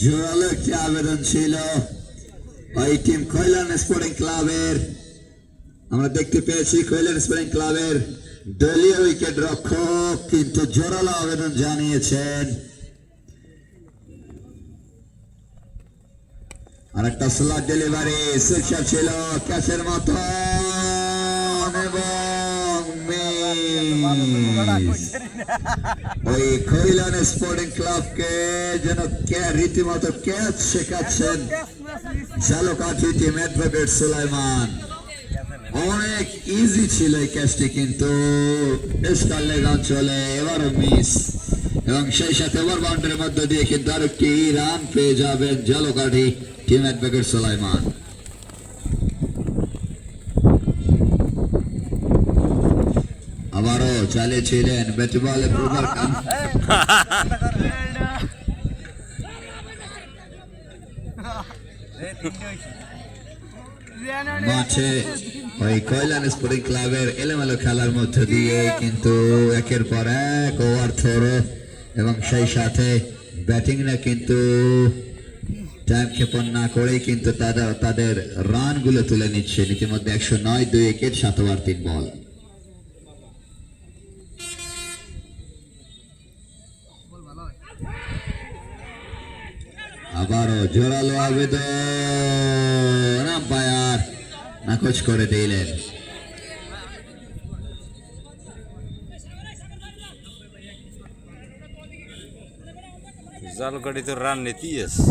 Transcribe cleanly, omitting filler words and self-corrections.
জোরালো একটি আবেদন ছিল ওই টিম খৈলান স্পোর্টিং ক্লাবের। আমরা দেখতে পেয়েছি খৈলান স্পোর্টিং ক্লাবের দলীয় উইকেট রক্ষক কিন্তু জোরালো আবেদন জানিয়েছেন। আর একটা স্লট ডেলিভারি শিক্ষা ছিল ক্যাচের মতো এবং ওই খৈলান স্পোর্টিং ক্লাবকে যেন রীতিমতো ক্যাচ শেখাচ্ছেন ঝালকাঠি টিম অ্যাডভোকেট সুলাইমান। অনেক ইজি ছিল এই ক্যাচটি কিন্তু স্টারলেগ অঞ্চলে এবারও মিস এবং সেই সাথে ওভার বাউন্ডারির মধ্য দিয়ে কিন্তু আরেকটি রান পেয়ে যাবেন ঝালকাঠি টিম অ্যাডভোকেট সুলাইমান। আবারও চালিয়েছিলেন ব্যাট বলে প্রভার খান। মাঠে ওই কল্যাণ স্পোর্টিং ক্লাবের এলোমেলো খেলার মধ্যে দিয়ে কিন্তু একের পর এক ওভার থ্রো এবং সেই সাথে ব্যাটিং না কিন্তু টাইম ক্ষেপণ না করেই কিন্তু তাদের রান গুলো তুলে নিচ্ছে। ইতিমধ্যে 109 2 উইকেট 7 ওভার 3 বল। আবারও জোরালো আবেদন, আম্পায়ার নাকচ করে দিলেন। ঝালকাঠি তো রান নিতেই আছে।